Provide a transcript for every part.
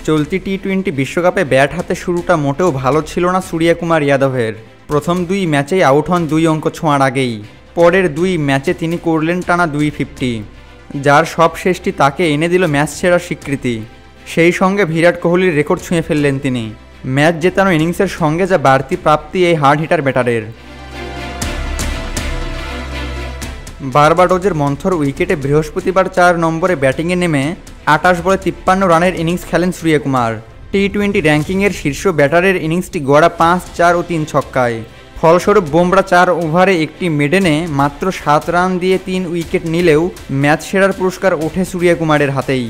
চলতি টি-20 বিশ্বকাপে ব্যাট হাতে শুরুটা মোটেও ভালো ছিল না সূর্যকুমার যাদবের। প্রথম 2 ম্যাচেই আউট হন 2 অঙ্ক ছোঁয়ার আগেই। পরের 2 ম্যাচে তিনি করলেন টানা 250, যার সব শেষটি তাকে এনে দিল ম্যাচ সেরার স্বীকৃতি। সেই সঙ্গে বিরাট কোহলির রেকর্ড ছুঁয়ে ফেললেন তিনি। ম্যাচ জেতানো ইনিংসের সঙ্গে যা বাড়তি প্রাপ্তি এই হার্ড হিটার ব্যাটারের। বারবাডোজের মন্থর উইকেটে বৃহস্পতিবার 4 নম্বরে ব্যাটিংয়ে নেমে 28 বলে 53 রানের ইনিংস খেলেন সূর্যকুমার। টি-20 র্যাঙ্কিংয়ের শীর্ষ ব্যাটারের ইনিংসটি গড়া 5, 4 ও 3 ছক্কায়। ফলস্বরূপ বুমরা 4 ওভারে একটি মেডেনে মাত্র 7 রান দিয়ে 3 উইকেট নিলেও ম্যাচ সেরার পুরস্কার ওঠে সূর্যকুমারের হাতেই।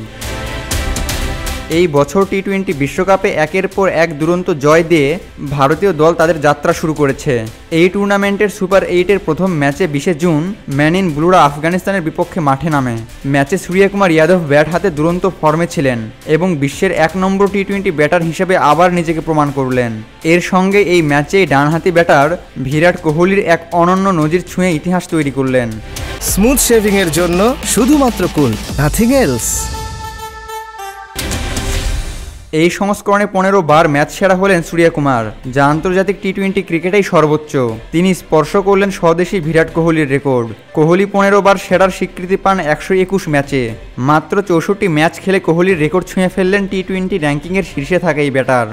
এই বছর টি-20 বিশ্বকাপে একের পর এক দুরন্ত জয় দিয়ে ভারতীয় দল তাদের যাত্রা শুরু করেছে। এই টুর্নামেন্টের সুপার 8-এর প্রথম ম্যাচে 20 জুন ম্যান ইন ব্লুরা আফগানিস্তানের বিপক্ষে মাঠে নামে। ম্যাচে সূর্যকুমার যাদব ব্যাট হাতে দুরন্ত ফর্মে ছিলেন এবং বিশ্বের 1 নম্বর টি-20 ব্যাটার হিসেবে আবার নিজেকে প্রমাণ করলেন। এর সঙ্গে এই ম্যাচেই ডানহাতি ব্যাটার বিরাট কোহলির এক অনন্য নজির ছুঁয়ে ইতিহাস তৈরি করলেন। স্মুথ শেভিং এর জন্য শুধুমাত্র কুল, নাথিং এলস। এই সংস্করণে 15 বার ম্যাচ সেরা হলেন সূর্যকুমার, যা আন্তর্জাতিক টি-20 ক্রিকেটেই সর্বোচ্চ। তিনি স্পর্শ করলেন স্বদেশী বিরাট কোহলির রেকর্ড। কোহলি 15 বার সেরার স্বীকৃতি পান 121 ম্যাচে। মাত্র 64 ম্যাচ খেলে কোহলির রেকর্ড ছুঁয়ে ফেললেন টি-20 র্যাঙ্কিংয়ের শীর্ষে থাকা এই ব্যাটার।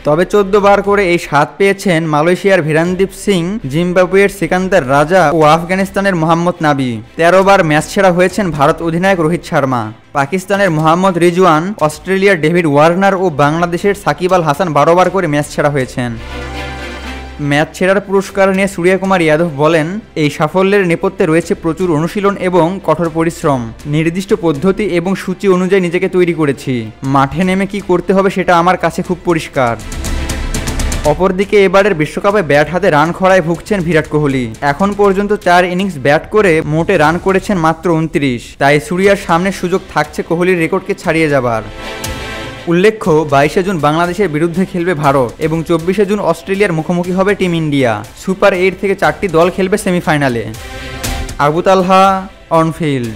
তবে 14 বার করে এই স্বাদ পেয়েছেন মালয়েশিয়ার ভিরানদীপ সিং, জিম্বাবুয়ের সিকান্দার রাজা ও আফগানিস্তানের মোহাম্মদ নাবি। 13 বার ম্যাচ সেরা হয়েছেন ভারত অধিনায়ক রোহিত শর্মা, পাকিস্তানের মোহাম্মদ রিজওয়ান, অস্ট্রেলিয়ার ডেভিড ওয়ার্নার ও বাংলাদেশের সাকিব আল হাসান 12 বার করে ম্যাচ সেরা হয়েছেন। ম্যাচ সেরার পুরস্কার নিয়ে সূর্যকুমার যাদব বলেন, এই সাফল্যের নেপথ্যে রয়েছে প্রচুর অনুশীলন এবং কঠোর পরিশ্রম। নির্দিষ্ট পদ্ধতি এবং সূচি অনুযায়ী নিজেকে তৈরি করেছি। মাঠে নেমে কি করতে হবে সেটা আমার কাছে খুব পরিষ্কার। অপরদিকে এবারের বিশ্বকাপে ব্যাট হাতে রান খরায় ভুগছেন বিরাট কোহলি। এখন পর্যন্ত 4 ইনিংস ব্যাট করে মোটে রান করেছেন মাত্র 29। তাই সূর্যার সামনে সুযোগ থাকছে কোহলির রেকর্ডকে ছাড়িয়ে যাবার। উল্লেখ্য, 22 জুন বাংলাদেশের বিরুদ্ধে খেলবে ভারত এবং 24 জুন অস্ট্রেলিয়ার মুখোমুখি হবে টিম ইন্ডিয়া। সুপার 8 থেকে 4টি দল খেলবে সেমিফাইনালে। আবু তালহা, অন ফিল্ড।